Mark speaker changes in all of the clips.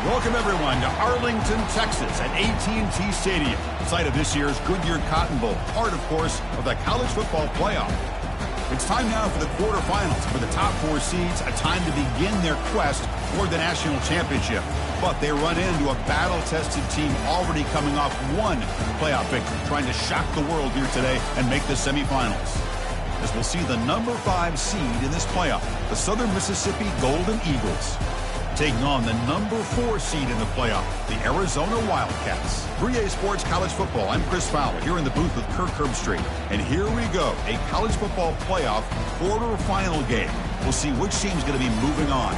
Speaker 1: Welcome, everyone, to Arlington, Texas at AT&T Stadium, site of this year's Goodyear Cotton Bowl, part, of course, of the college football playoff. It's time now for the quarterfinals for the top 4 seeds, a time to begin their quest toward the national championship. But they run into a battle-tested team already coming off one playoff victory, trying to shock the world here today and make the semifinals. As we'll see the number 5 seed in this playoff, the Southern Mississippi Golden Eagles, taking on the number 4 seed in the playoff, the Arizona Wildcats. 3A Sports College Football, I'm Chris Fowler, here in the booth with Kirk Herbstreit. And here we go, a college football playoff quarterfinal game. We'll see which team's going to be moving on.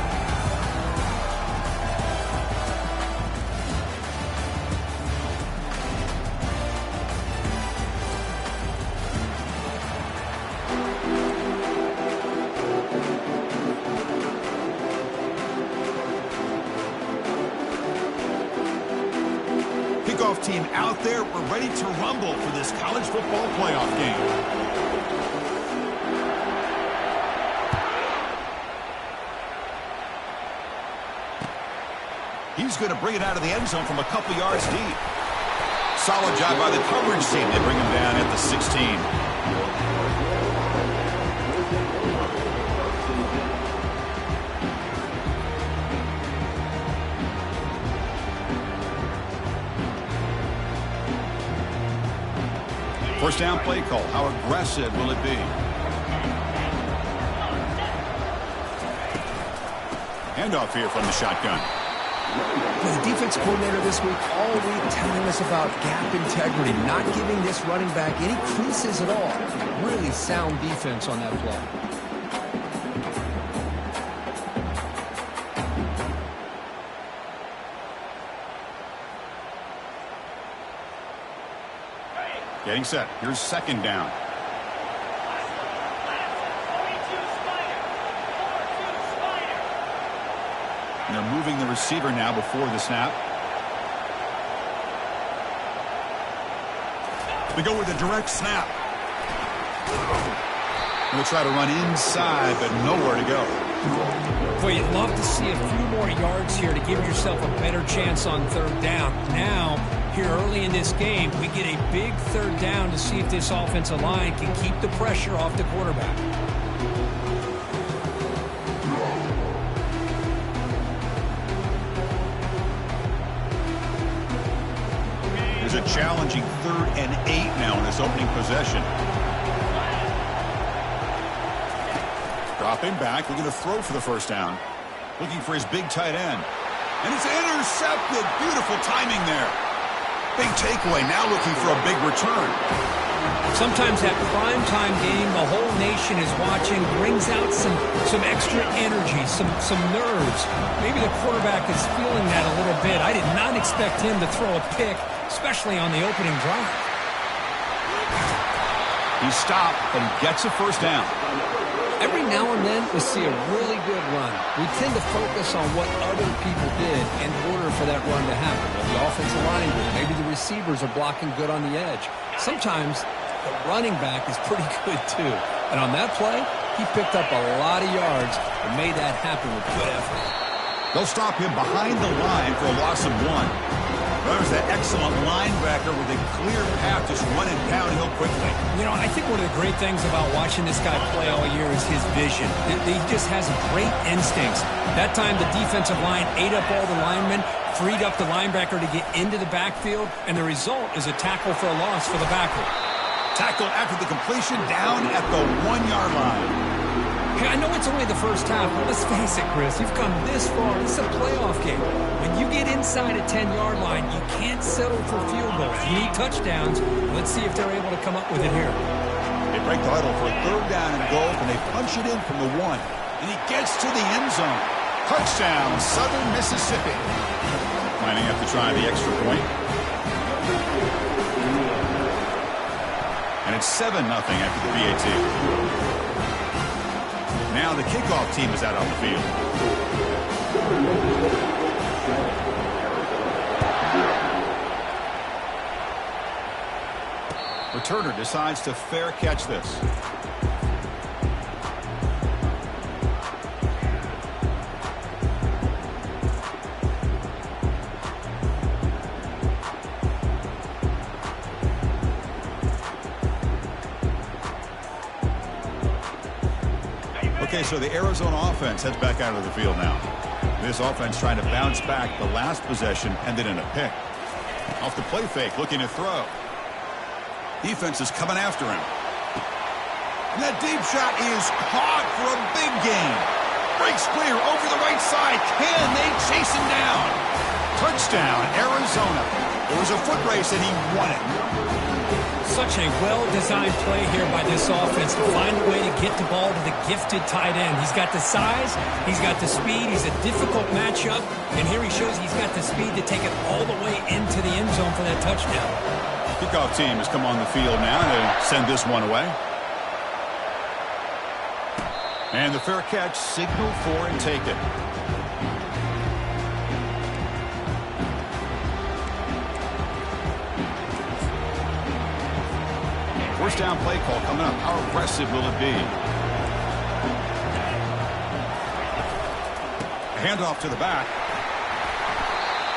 Speaker 1: Team out there, we're ready to rumble for this college football playoff game. He's going to bring it out of the end zone from a couple yards deep. Solid job by the coverage team. They bring him down at the 16. First down play call. How aggressive will it be? Handoff here from the shotgun.
Speaker 2: The defense coordinator this week all week telling us about gap integrity, not giving this running back any creases at all. Really sound defense on that play.
Speaker 1: Getting set. Here's second down. And they're moving the receiver now before the snap. They go with a direct snap. They'll try to run inside, but nowhere to go.
Speaker 3: Boy, you'd love to see a few more yards here to give yourself a better chance on third down. Now, here early in this game, we get a big third down to see if this offensive line can keep the pressure off the quarterback.
Speaker 1: There's a challenging 3rd and 8 now in this opening possession. Dropping back, looking to throw for the first down. Looking for his big tight end. And it's intercepted. Beautiful timing there. Big takeaway, now looking for a big return.
Speaker 3: Sometimes that primetime game, the whole nation is watching, brings out some extra energy, some nerves. Maybe the quarterback is feeling that a little bit. I did not expect him to throw a pick, especially on the opening drive.
Speaker 1: He stopped, but he gets a first down.
Speaker 2: Every now and then we see a really good run. We tend to focus on what other people did in order for that run to happen. Well, the offensive line did. Maybe the receivers are blocking good on the edge. Sometimes the running back is pretty good too. And on that play, he picked up a lot of yards and made that happen with good effort.
Speaker 1: They'll stop him behind the line for a loss of 1. There's that excellent linebacker with a clear path just running downhill quickly.
Speaker 3: You know, I think one of the great things about watching this guy play all year is his vision. He just has great instincts. That time the defensive line ate up all the linemen, freed up the linebacker to get into the backfield, and the result is a tackle for a loss for the backer.
Speaker 1: Tackle after the completion down at the 1-yard line.
Speaker 3: Hey, I know it's only the first half, but let's face it, Chris. You've come this far. This is a playoff game. When you get inside a 10-yard line, you can't settle for field goals. You need touchdowns. Let's see if they're able to come up with it here.
Speaker 1: They break the huddle for a 3rd down and goal, and they punch it in from the 1. And he gets to the end zone. Touchdown, Southern Mississippi. Lining up to try the extra point. And it's 7-0 after the PAT. Now the kickoff team is out on the field. Returner decides to fair catch this. Okay, so the Arizona offense heads back out of the field now. This offense trying to bounce back the last possession, ended in a pick. Off the play fake, looking to throw. Defense is coming after him. And that deep shot is caught for a big gain. Breaks clear over the right side. Can they chase him down? Touchdown, Arizona. It was a foot race and he won it.
Speaker 3: Such a well-designed play here by this offense to find a way to get the ball to the gifted tight end. He's got the size, he's got the speed, he's a difficult matchup, and here he shows he's got the speed to take it all the way into the end zone for that touchdown.
Speaker 1: Kickoff team has come on the field now to send this one away. And the fair catch, signal for and take it. First down play call coming up. How aggressive will it be? A handoff to the back.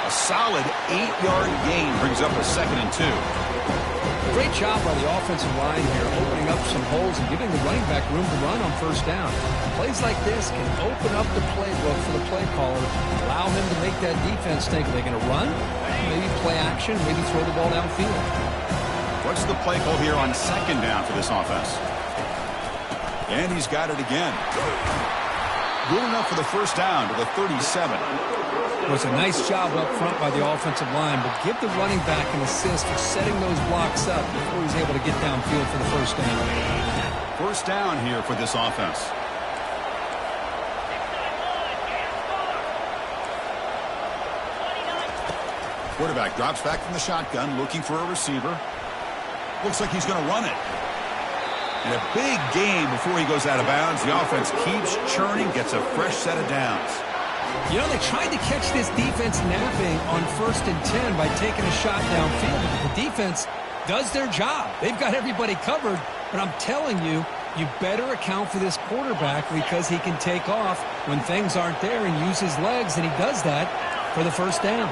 Speaker 1: A solid 8-yard gain brings up a 2nd and 2.
Speaker 2: Great job by the offensive line here, opening up some holes and giving the running back room to run on first down. Plays like this can open up the playbook for the play caller, allow him to make that defense think, are they going to run? Maybe play action, maybe throw the ball downfield.
Speaker 1: What's the play call here on 2nd down for this offense? And he's got it again. Good enough for the first down to the 37.
Speaker 2: It was a nice job up front by the offensive line, but give the running back an assist for setting those blocks up before he's able to get downfield for the first down.
Speaker 1: First down here for this offense. Quarterback drops back from the shotgun, looking for a receiver. Looks like he's going to run it. And a big gain before he goes out of bounds. The offense keeps churning, gets a fresh set of downs.
Speaker 2: You know, they tried to catch this defense napping on 1st and 10 by taking a shot downfield. But the defense does their job. They've got everybody covered. But I'm telling you, you better account for this quarterback because he can take off when things aren't there and use his legs, and he does that for the first down.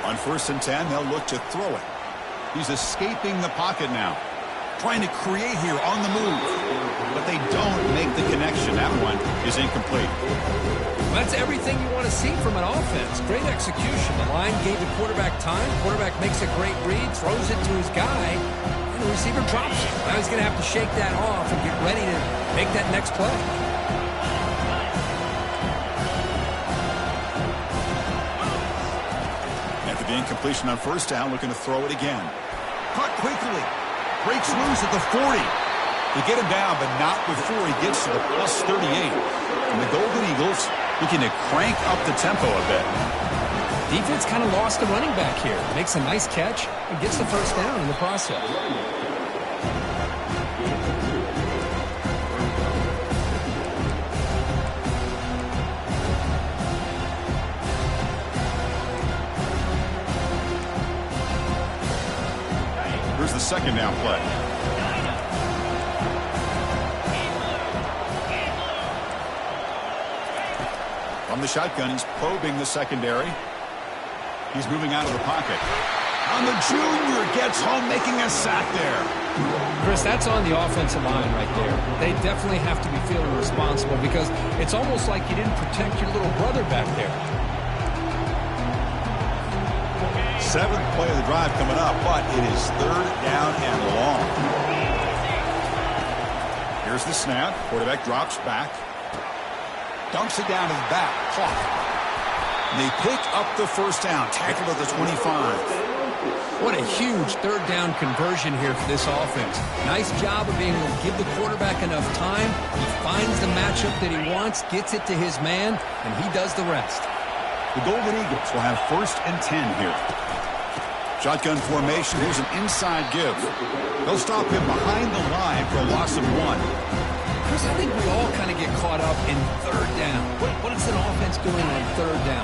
Speaker 1: On 1st and 10, they'll look to throw it. He's escaping the pocket now. Trying to create here on the move. But they don't make the connection. That one is incomplete.
Speaker 2: Well, that's everything you want to see from an offense. Great execution. The line gave the quarterback time. Quarterback makes a great read, throws it to his guy, and the receiver drops it. Now he's going to have to shake that off and get ready to make that next play.
Speaker 1: After the incompletion on first down, looking to throw it again. Caught quickly. Breaks loose at the 40. They get him down, but not before he gets to the plus 38. And the Golden Eagles looking to crank up the tempo a bit.
Speaker 2: Defense kind of lost the running back here. Makes a nice catch and gets the first down in the process.
Speaker 1: Here's the 2nd down play. From the shotgun, he's probing the secondary. He's moving out of the pocket. On the junior, gets home, making a sack there.
Speaker 2: Chris, that's on the offensive line right there. They definitely have to be feeling responsible because it's almost like you didn't protect your little brother back there.
Speaker 1: 7th play of the drive coming up, but it is 3rd down and long. Here's the snap. Quarterback drops back. Dunks it down to the back. Clock. They pick up the first down. Tackled at the 25.
Speaker 2: What a huge 3rd down conversion here for this offense. Nice job of being able to give the quarterback enough time. He finds the matchup that he wants, gets it to his man, and he does the rest.
Speaker 1: The Golden Eagles will have 1st and 10 here. Shotgun formation. Here's an inside give. They'll stop him behind the line for a loss of 1.
Speaker 2: Chris, I think we all kind of get caught up in 3rd down. What is an offense doing on 3rd down?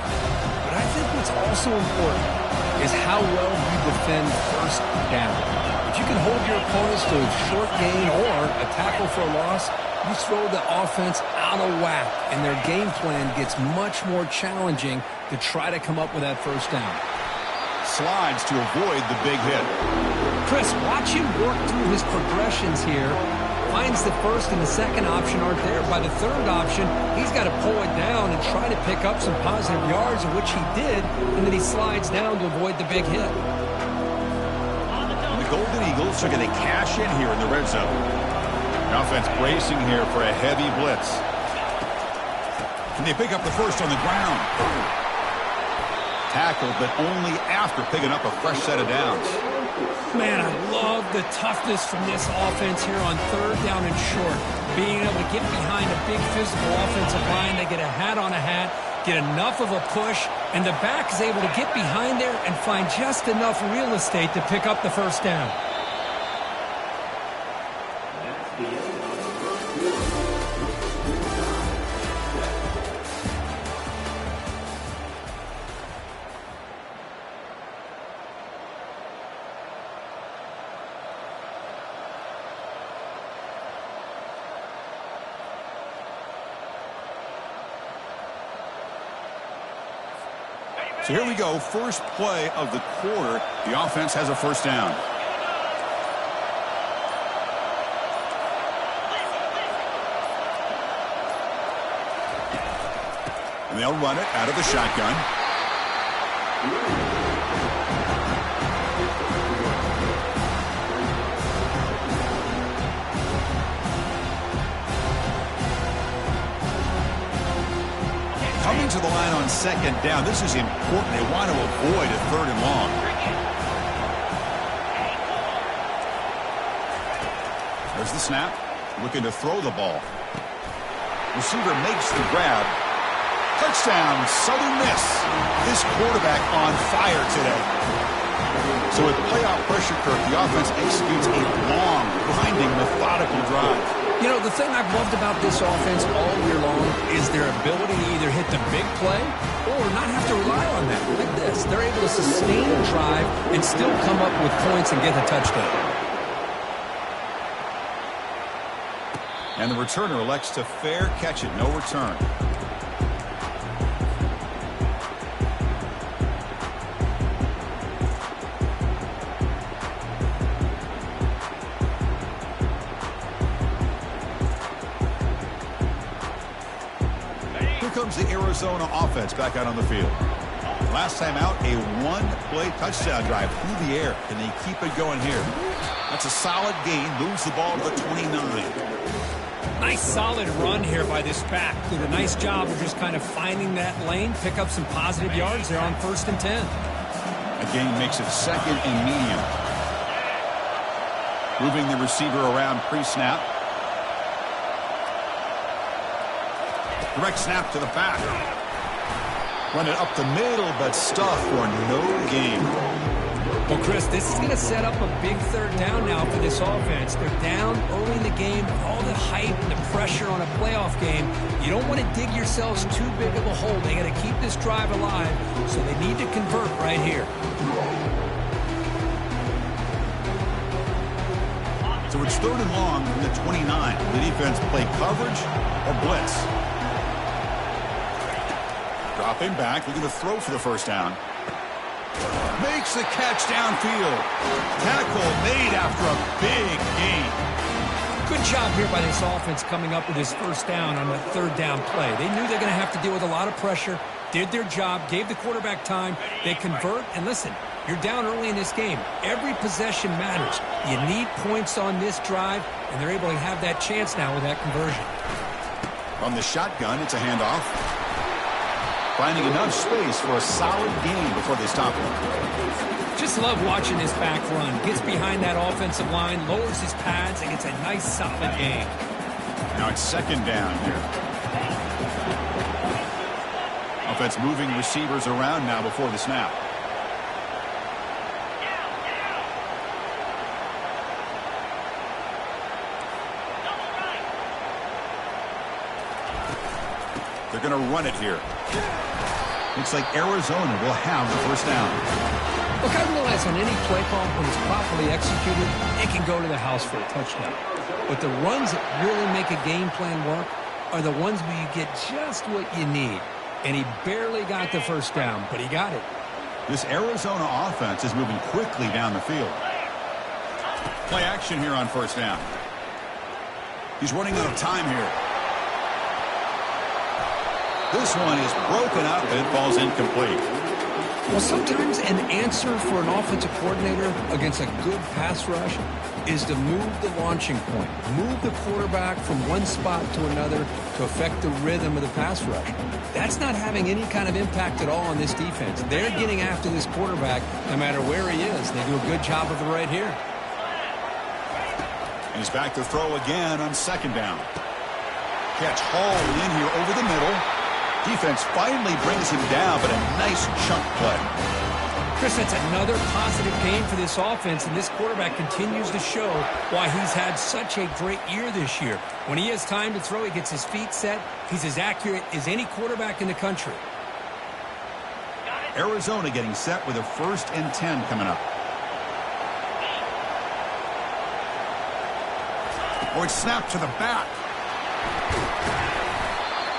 Speaker 2: But I think what's also important is how well you defend 1st down. If you can hold your opponents to a short gain or a tackle for a loss, you throw the offense out of whack, and their game plan gets much more challenging to try to come up with that first down.
Speaker 1: Slides to avoid the big hit.
Speaker 2: Chris, watch him work through his progressions here. finds the first and the second option aren't there. By the third option, he's got to pull it down and try to pick up some positive yards, of which he did, and then he slides down to avoid the big hit.
Speaker 1: The Golden Eagles are going to cash in here in the red zone. The offense bracing here for a heavy blitz. Can they pick up the first on the ground? Tackled, but only after picking up a fresh set of downs.
Speaker 3: Man, I love the toughness from this offense here on third down and short. Being able to get behind a big physical offensive line, they get a hat on a hat, get enough of a push, and the back is able to get behind there and find just enough real estate to pick up the first down.
Speaker 1: So here we go, first play of the quarter. The offense has a first down. And they'll run it out of the shotgun. Coming to the line on second down. This is important. They want to avoid a third and long. There's the snap. Looking to throw the ball. Receiver makes the grab. Touchdown, Southern Miss. This quarterback on fire today. So with playoff pressure, Kirk, the offense executes a long, grinding, methodical drive.
Speaker 2: You know, the thing I've loved about this offense all year long is their ability to either hit the big play or not have to rely on that. Like this, they're able to sustain a drive and still come up with points and get the touchdown.
Speaker 1: And the returner elects to fair catch it, no return. Comes the Arizona offense back out on the field. Last time out, a one-play touchdown drive through the air. Can they keep it going here? That's a solid gain. Moves the ball to the 29.
Speaker 3: Nice solid run here by this back. Did a nice job of just kind of finding that lane, pick up some positive yards there on 1st and 10.
Speaker 1: A gain makes it second and medium. Moving the receiver around pre-snap. Direct snap to the back. Run it up the middle, but stuffed for no gain.
Speaker 3: Well, Chris, this is going to set up a big third down now for this offense. They're down early in the game. All the hype and the pressure on a playoff game. You don't want to dig yourselves too big of a hole. They got to keep this drive alive, so they need to convert right here.
Speaker 1: So it's third and long from the 29. The defense play coverage or blitz. Dropping back, looking to throw for the first down. Makes the catch downfield. Tackle made after a big gain.
Speaker 3: Good job here by this offense coming up with his first down on the third down play. They knew they're going to have to deal with a lot of pressure, did their job, gave the quarterback time. They convert, and listen, you're down early in this game. Every possession matters. You need points on this drive, and they're able to have that chance now with that conversion.
Speaker 1: From the shotgun, it's a handoff. Finding enough space for a solid gain before they stop him.
Speaker 3: Just love watching this back run. Gets behind that offensive line, lowers his pads, and gets a nice solid gain.
Speaker 1: Now it's second down here. Offense moving receivers around now before the snap. They're going to run it here. Looks like Arizona will have the first down.
Speaker 2: Look, I realize on any play call, when it's properly executed, it can go to the house for a touchdown. But the runs that really make a game plan work are the ones where you get just what you need. And he barely got the first down, but he got it.
Speaker 1: This Arizona offense is moving quickly down the field. Play action here on first down. He's running out of time here. This one is broken up and it falls incomplete.
Speaker 2: Well, sometimes an answer for an offensive coordinator against a good pass rush is to move the launching point, move the quarterback from one spot to another to affect the rhythm of the pass rush. That's not having any kind of impact at all on this defense. They're getting after this quarterback no matter where he is. They do a good job of it right here.
Speaker 1: And he's back to throw again on second down. Catch hauled in here over the middle. Defense finally brings him down, but a nice chunk play.
Speaker 3: Chris, that's another positive game for this offense, and this quarterback continues to show why he's had such a great year this year. When he has time to throw, he gets his feet set. He's as accurate as any quarterback in the country.
Speaker 1: Arizona getting set with a 1st and 10 coming up. Or it's snapped to the back.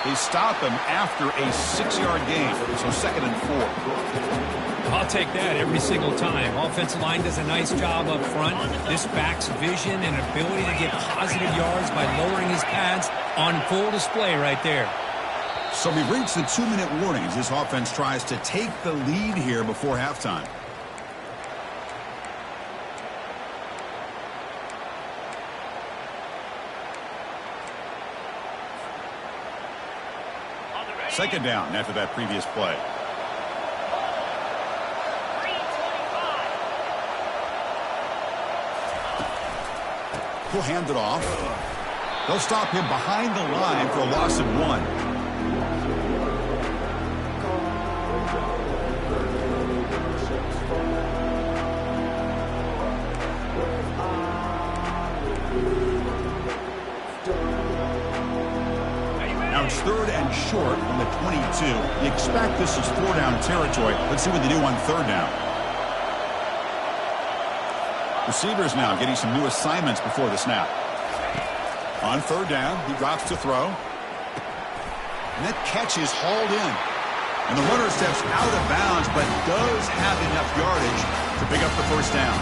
Speaker 1: They stop him after a 6-yard gain, so 2nd and 4.
Speaker 3: I'll take that every single time. Offensive line does a nice job up front. This back's vision and ability to get positive yards by lowering his pads on full display right there.
Speaker 1: So we've reached the 2-minute warning as this offense tries to take the lead here before halftime. Second down after that previous play. He'll hand it off. They'll stop him behind the line for a loss of 1. Now it's 3rd and short from the 22. You expect this is 4-down territory. Let's see what they do on 3rd down. Receivers now getting some new assignments before the snap. On 3rd down, he drops to throw. And that catch is hauled in. And the runner steps out of bounds, but does have enough yardage to pick up the 1st down.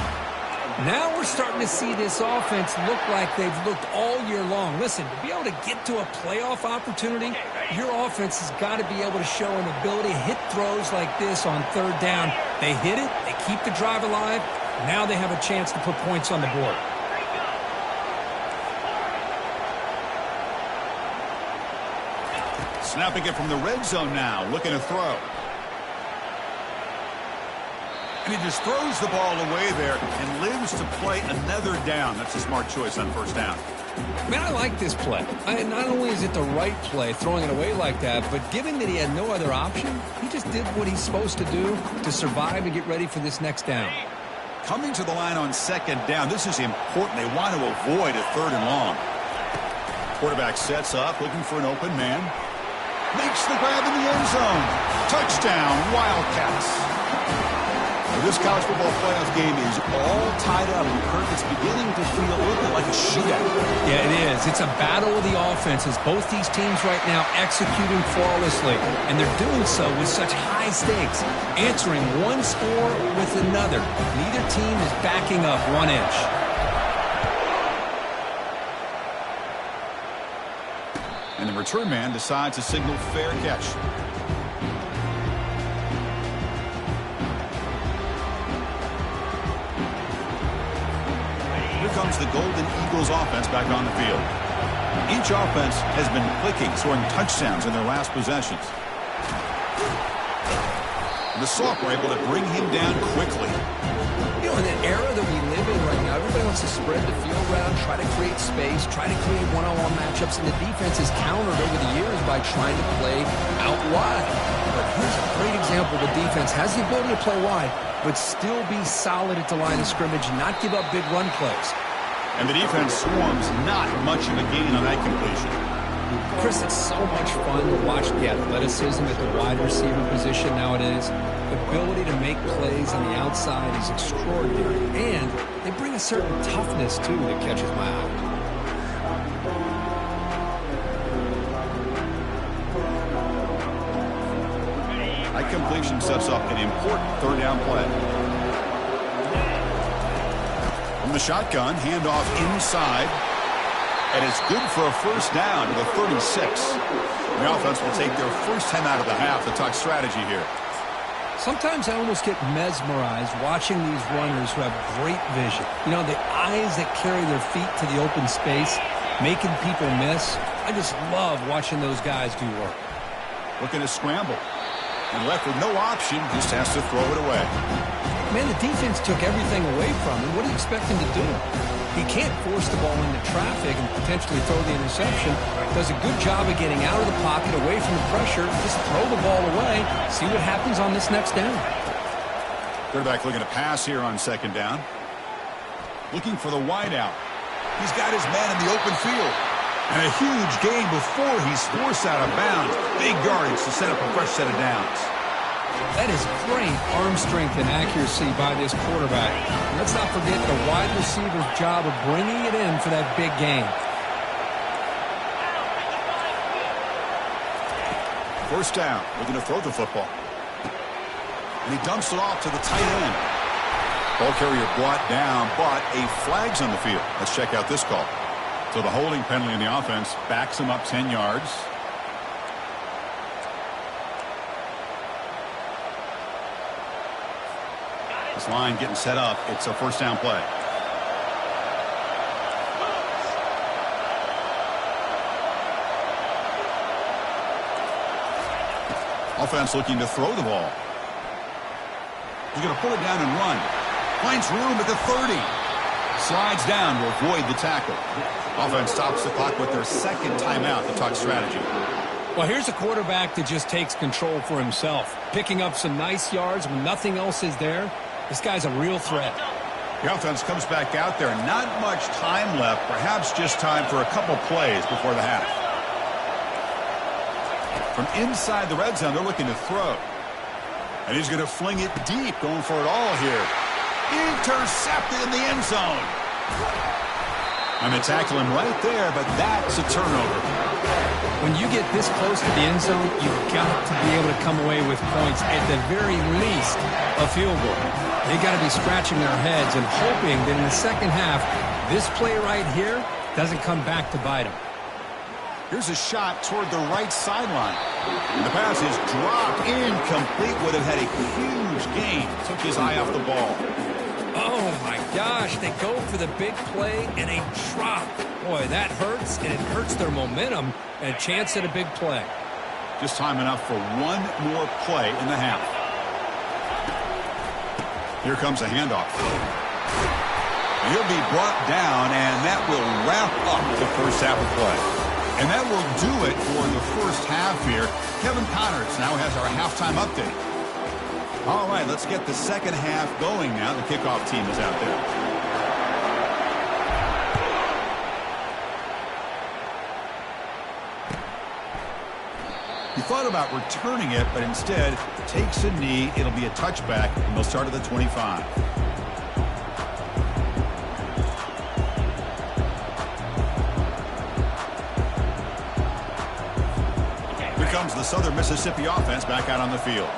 Speaker 3: Now we're starting to see this offense look like they've looked all year long. Listen, to be able to get to a playoff opportunity, your offense has got to be able to show an ability to hit throws like this on 3rd down. They hit it, they keep the drive alive. Now they have a chance to put points on the board.
Speaker 1: Snapping it from the red zone now, looking to throw. And he just throws the ball away there and lives to play another down. That's a smart choice on 1st down.
Speaker 3: Man, I like this play. Not only is it the right play, throwing it away like that, but given that he had no other option, he just did what he's supposed to do to survive and get ready for this next down.
Speaker 1: Coming to the line on 2nd down, this is important. They want to avoid a 3rd and long. Quarterback sets up, looking for an open man. Makes the grab in the end zone. Touchdown, Wildcats. This college football playoff game is all tied up. Kirk, it's beginning to feel a little bit like a shootout.
Speaker 3: Yeah, it is. It's a battle of the offenses. Both these teams right now executing flawlessly, and they're doing so with such high stakes, answering one score with another. Neither team is backing up 1 inch.
Speaker 1: And the return man decides to signal fair catch. Here comes the Golden Eagles offense back on the field. Each offense has been clicking, scoring touchdowns in their last possessions. The Sock were able to bring him down quickly.
Speaker 2: You know, in the era that we live in right now, everybody wants to spread the field around, try to create space, try to create one-on-one matchups, and the defense is countered over the years by trying to play out wide. But here's a great example. The defense has the ability to play wide, but still be solid at the line of scrimmage, not give up big run plays.
Speaker 1: And the defense swarms not much of a gain on that completion.
Speaker 2: Chris, it's so much fun to watch the athleticism at the wide receiver position nowadays. The ability to make plays on the outside is extraordinary, and they bring a certain toughness, too, that catches my eye.
Speaker 1: That completion sets up an important 3rd down play. From the shotgun, handoff inside. And it's good for a first down to the 36. The offense will take their first time out of the half to talk strategy here.
Speaker 2: Sometimes I almost get mesmerized watching these runners who have great vision. You know, the eyes that carry their feet to the open space, making people miss. I just love watching those guys do work.
Speaker 1: Looking to scramble. And left with no option, just has to throw it away.
Speaker 2: Man, the defense took everything away from him. What do you expect him to do? He can't force the ball into traffic and potentially throw the interception. Does a good job of getting out of the pocket, away from the pressure. Just throw the ball away. See what happens on this next down.
Speaker 1: Quarterback looking to pass here on second down. Looking for the wideout. He's got his man in the open field. And a huge gain before he's forced out of bounds. Big yardage to set up a fresh set of downs.
Speaker 2: That is great arm strength and accuracy by this quarterback. And let's not forget the wide receiver's job of bringing it in for that big gain.
Speaker 1: First down, looking to throw the football. And he dumps it off to the tight end. Ball carrier brought down, but a flag's on the field. Let's check out this call. So the holding penalty in the offense backs him up 10 yards. This line getting set up. It's a first down play. Offense looking to throw the ball. He's going to pull it down and run. Finds room at the 30. Slides down to avoid the tackle. Offense stops the clock with their second timeout to talk strategy.
Speaker 2: Well, here's a quarterback that just takes control for himself. Picking up some nice yards when nothing else is there. This guy's a real threat.
Speaker 1: The offense comes back out there. Not much time left. Perhaps just time for a couple plays before the half. From inside the red zone, they're looking to throw. And he's going to fling it deep, going for it all here. Intercepted in the end zone. I'm going to tackle him right there, but that's a turnover.
Speaker 2: When you get this close to the end zone, you've got to be able to come away with points, at the very least, a field goal. They got to be scratching their heads and hoping that in the second half, this play right here doesn't come back to bite them.
Speaker 1: Here's a shot toward the right sideline. And the pass is dropped incomplete. Would have had a huge gain. Took his eye off the ball.
Speaker 2: Oh, my gosh. They go for the big play and a drop. Boy, that hurts, and it hurts their momentum and a chance at a big play.
Speaker 1: Just time enough for one more play in the half. Here comes a handoff. And he'll be brought down, and that will wrap up the first half of play. And that will do it for the first half here. Kevin Connors now has our halftime update. All right, let's get the second half going now. The kickoff team is out there. He thought about returning it, but instead takes a knee. It'll be a touchback, and they'll start at the 25. Here comes the Southern Mississippi offense back out on the field.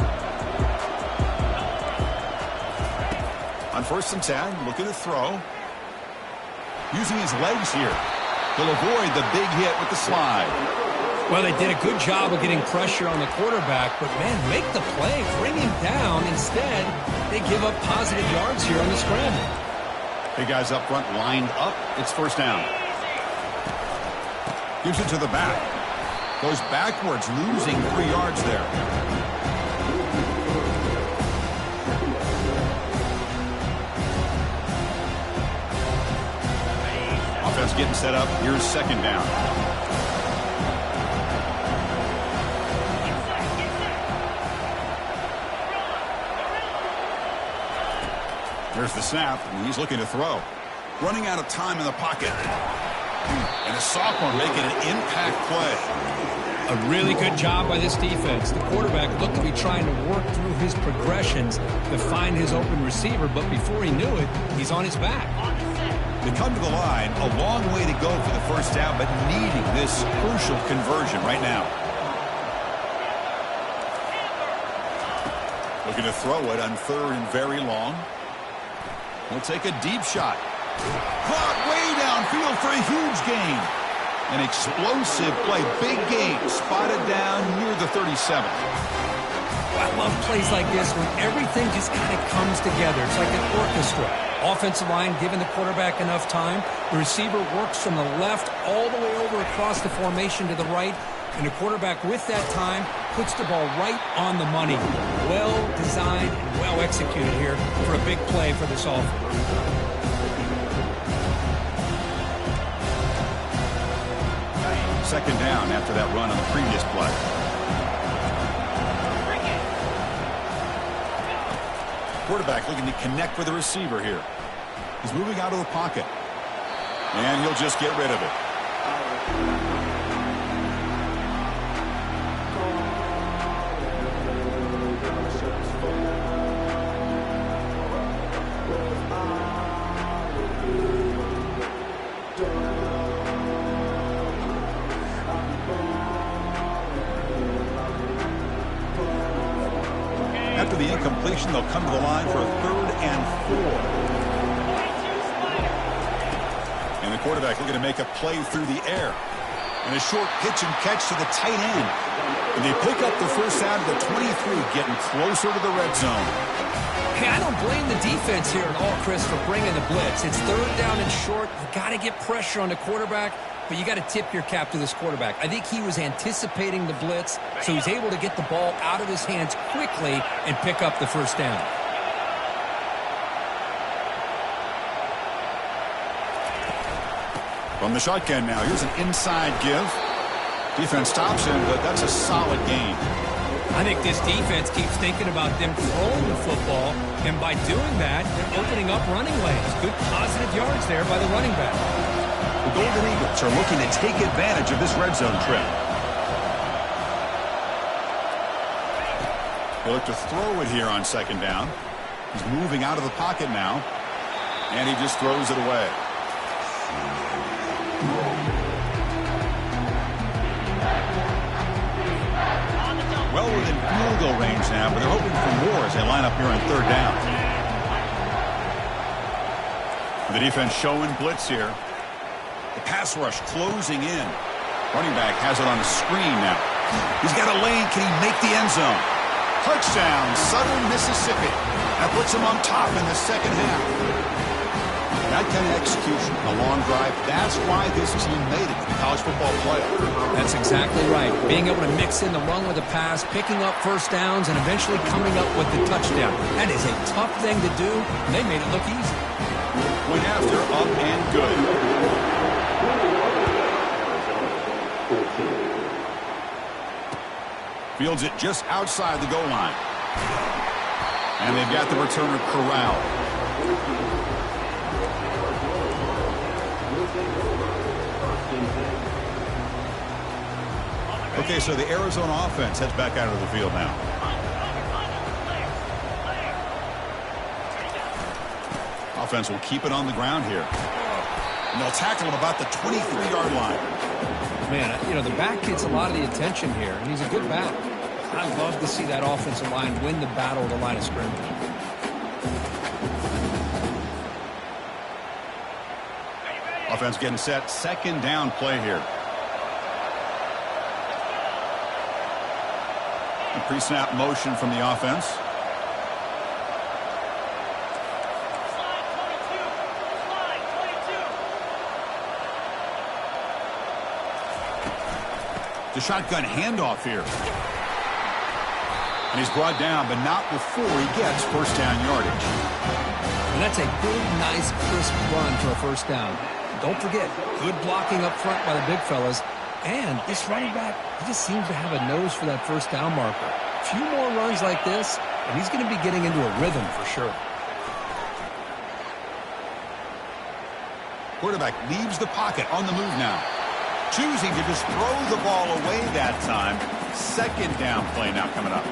Speaker 1: On 1st and 10, looking to throw. Using his legs here. He'll avoid the big hit with the slide.
Speaker 2: Well, they did a good job of getting pressure on the quarterback, but, man, make the play. Bring him down. Instead, they give up positive yards here on the scramble.
Speaker 1: Big guys up front lined up. It's first down. Gives it to the back. Goes backwards, losing 3 yards there. Offense getting set up. Here's second down. There's the snap, and he's looking to throw. Running out of time in the pocket. And a sophomore making an impact play.
Speaker 2: A really good job by this defense. The quarterback looked to be trying to work through his progressions to find his open receiver, but before he knew it, he's on his back.
Speaker 1: They come to the line, a long way to go for the first down, but needing this crucial conversion right now. Looking to throw it on 3rd and very long. He'll take a deep shot. Caught way downfield for a huge gain. An explosive play. Big gain. Spotted down near the 37.
Speaker 3: I love plays like this when everything just kind of comes together. It's like an orchestra. Offensive line giving the quarterback enough time. The receiver works from the left all the way over across the formation to the right. And the quarterback with that time puts the ball right on the money. Well designed and well executed here for a big play for this offense.
Speaker 1: Second down after that run on the previous play. Quarterback looking to connect with the receiver here. He's moving out of the pocket. And he'll just get rid of it. After the incompletion, they'll come to the line for a 3rd and 4. And the quarterback looking to make a play through the air. And a short pitch and catch to the tight end. And they pick up the first down to the 23, getting closer to the red zone.
Speaker 3: Hey, I don't blame the defense here at all, Chris, for bringing the blitz. It's 3rd down and short. You've got to get pressure on the quarterback. But you got to tip your cap to this quarterback. I think he was anticipating the blitz, so he's able to get the ball out of his hands quickly and pick up the first down.
Speaker 1: From the shotgun now, here's an inside give. Defense stops him, but that's a solid gain.
Speaker 3: I think this defense keeps thinking about them throwing the football, and by doing that, they're opening up running lanes. Good positive yards there by the running back.
Speaker 1: The Golden Eagles are looking to take advantage of this red zone trip. They look to throw it here on second down. He's moving out of the pocket now, and he just throws it away. Well within field goal range now, but they're hoping for more as they line up here on 3rd down. The defense showing blitz here. The pass rush closing in. Running back has it on the screen now. He's got a lane. Can he make the end zone? Touchdown, Southern Mississippi. That puts him on top in the second half. That kind of execution, a long drive, that's why this team made it to the college football playoff.
Speaker 3: That's exactly right. Being able to mix in the run with the pass, picking up first downs, and eventually coming up with the touchdown. That is a tough thing to do, and they made it look easy.
Speaker 1: Went after, up and good. Fields it just outside the goal line. And they've got the returner corralled. Okay, so the Arizona offense heads back out of the field now. Offense will keep it on the ground here. And they'll tackle him about the 23-yard line.
Speaker 3: Man, you know, the back gets a lot of the attention here, and he's a good back. I love to see that offensive line win the battle of the line of scrimmage.
Speaker 1: Offense getting set. Second down play here. A pre-snap motion from the offense. The shotgun handoff here. And he's brought down, but not before he gets first down yardage.
Speaker 3: And that's a good, nice, crisp run for a first down. Don't forget, good blocking up front by the big fellas. And this running back, he just seems to have a nose for that first down marker. A few more runs like this, and he's going to be getting into a rhythm for sure.
Speaker 1: Quarterback leaves the pocket on the move now. Choosing to just throw the ball away that time. Second down play now coming up.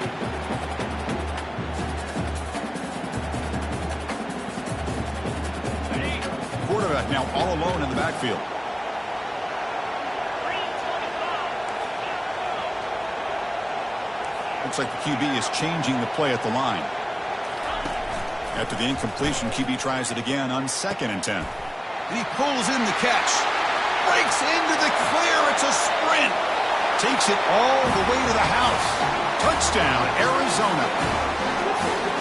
Speaker 1: Quarterback now all alone in the backfield. Looks like the QB is changing the play at the line. After the incompletion, QB tries it again on 2nd and 10. And he pulls in the catch. breaks into the clear. It's a sprint. Takes it all the way to the house. Touchdown, Arizona.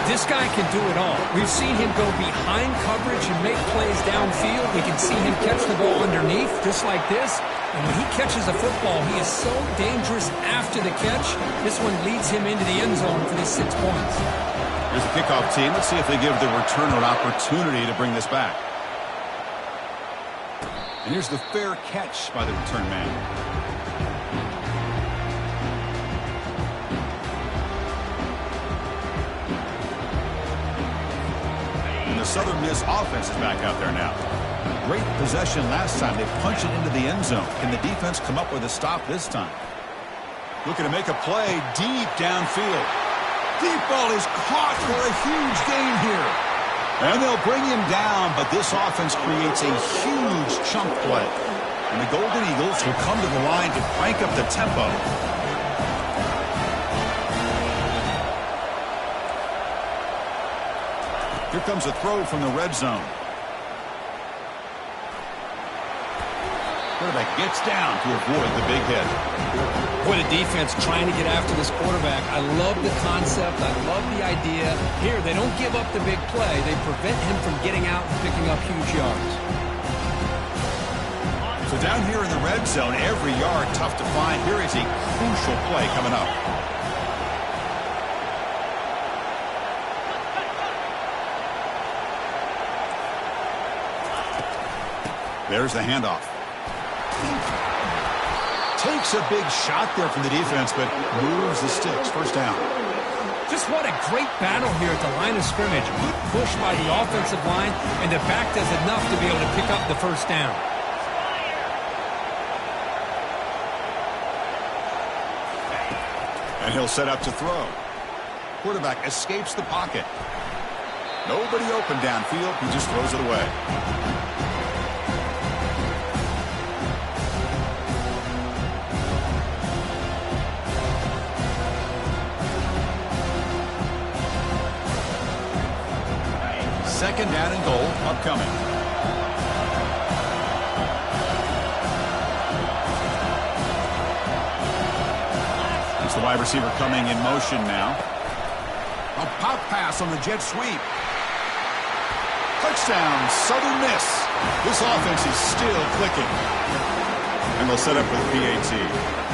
Speaker 3: This guy can do it all. We've seen him go behind coverage and make plays downfield. We can see him catch the ball underneath, just like this. And when he catches a football, he is so dangerous after the catch. This one leads him into the end zone for these 6 points.
Speaker 1: Here's the kickoff team. Let's see if they give the returner an opportunity to bring this back. And here's the fair catch by the return man. Southern Miss offense is back out there now. Great possession last time. They punch it into the end zone. Can the defense come up with a stop this time? Looking to make a play deep downfield. Deep ball is caught for a huge gain here. And they'll bring him down, but this offense creates a huge chunk play. And the Golden Eagles will come to the line to crank up the tempo. Here comes a throw from the red zone. Quarterback gets down to avoid the big hit.
Speaker 3: What a defense trying to get after this quarterback. I love the concept. I love the idea. Here, they don't give up the big play. They prevent him from getting out and picking up huge yards.
Speaker 1: So down here in the red zone, every yard tough to find. Here is a crucial play coming up. There's the handoff. Takes a big shot there from the defense, but moves the sticks. First down.
Speaker 3: Just what a great battle here at the line of scrimmage. Good push by the offensive line, and the back does enough to be able to pick up the first down.
Speaker 1: And he'll set up to throw. Quarterback escapes the pocket. Nobody open downfield. He just throws it away. Second down and goal upcoming. It's the wide receiver coming in motion now. A pop pass on the jet sweep. Touchdown, Southern Miss. This offense is still clicking. And they'll set up with PAT.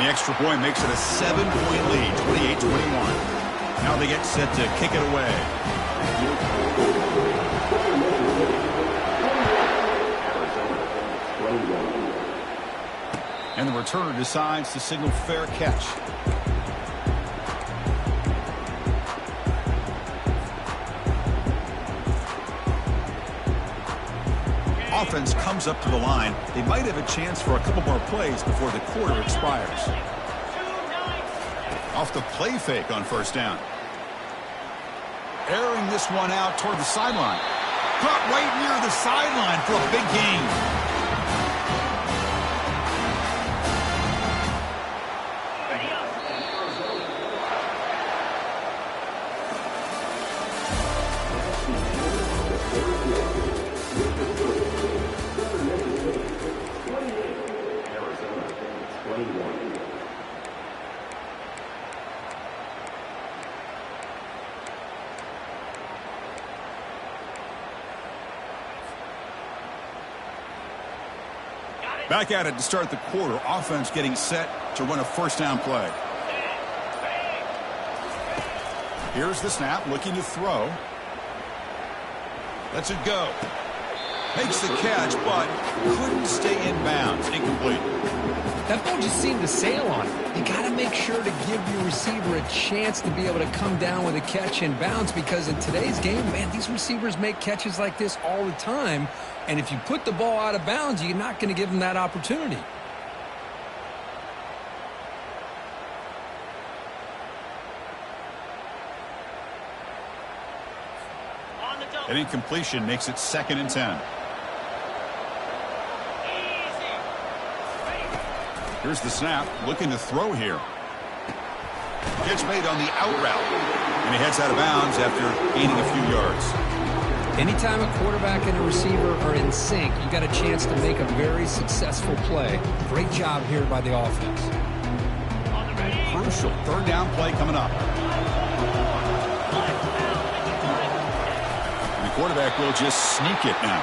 Speaker 1: The extra point makes it a 7-point lead, 28-21. Now they get set to kick it away. And the returner decides to signal fair catch. Offense comes up to the line. They might have a chance for a couple more plays before the quarter expires. Off the play fake on first down. Airing this one out toward the sideline. Caught right near the sideline for a big gain. Back at it to start the quarter. Offense getting set to run a first down play. Here's the snap, looking to throw. Lets it go. Makes the catch, but couldn't stay in bounds. Incomplete.
Speaker 3: That ball just seemed to sail on it. You got to make sure to give your receiver a chance to be able to come down with a catch in bounds, because in today's game, man, these receivers make catches like this all the time. And if you put the ball out of bounds, you're not going to give them that opportunity.
Speaker 1: An incompletion makes it 2nd and 10. Here's the snap, looking to throw here. Catch made on the out route. And he heads out of bounds after gaining a few yards.
Speaker 2: Anytime a quarterback and a receiver are in sync, you got a chance to make a very successful play. Great job here by the offense.
Speaker 1: Crucial third down play coming up. And the quarterback will just sneak it now.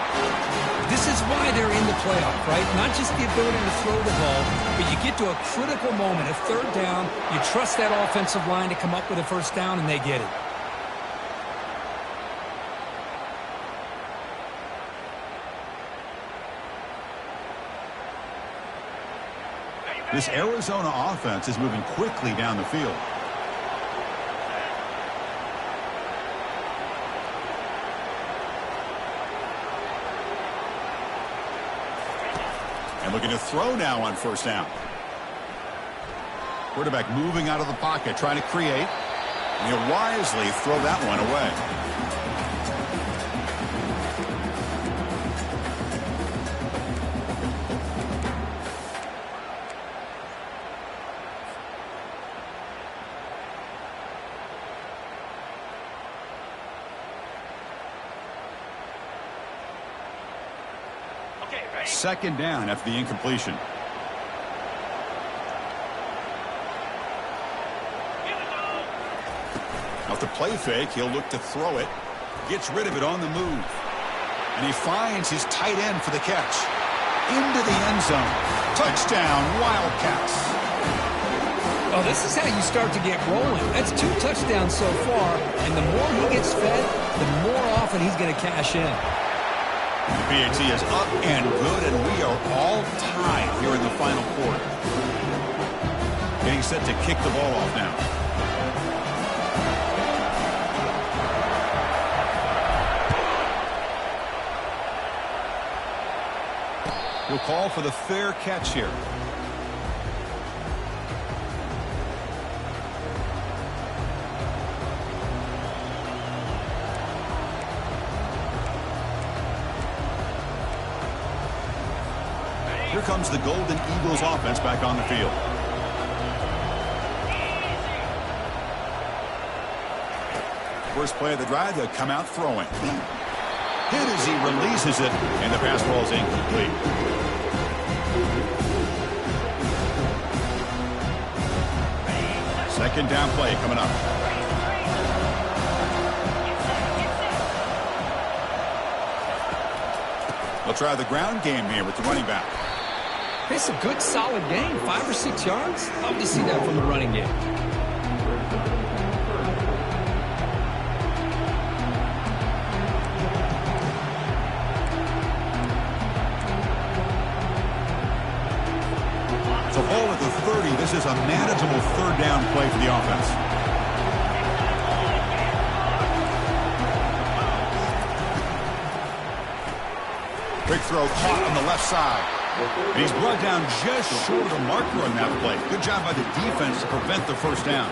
Speaker 2: This is why they're in the playoff, right? Not just the ability to throw the ball, but you get to a critical moment, a third down, you trust that offensive line to come up with a first down, and they get it.
Speaker 1: This Arizona offense is moving quickly down the field. And looking to throw now on first down. Quarterback moving out of the pocket, trying to create. And he'll wisely throw that one away. Second down after the incompletion. Off the play fake, he'll look to throw it. Gets rid of it on the move. And he finds his tight end for the catch. Into the end zone. Touchdown, Wildcats.
Speaker 2: Oh, this is how you start to get rolling. That's 2 touchdowns so far, and the more he gets fed, the more often he's going to cash in.
Speaker 1: The PAT is up and good, and we are all tied here in the final quarter. Getting set to kick the ball off now. He'll call for the fair catch here. Here comes the Golden Eagles offense back on the field. First play of the drive, they'll come out throwing. Hit as he releases it, and the pass ball is incomplete. Second down play coming up. They'll try the ground game here with the running back.
Speaker 2: It's a good, solid game. 5 or 6 yards. Love to see that from the running game.
Speaker 1: So ball at the 30. This is a manageable third down play for the offense. Quick throw caught on the left side. And he's brought down just short of the marker on that play. Good job by the defense to prevent the first down.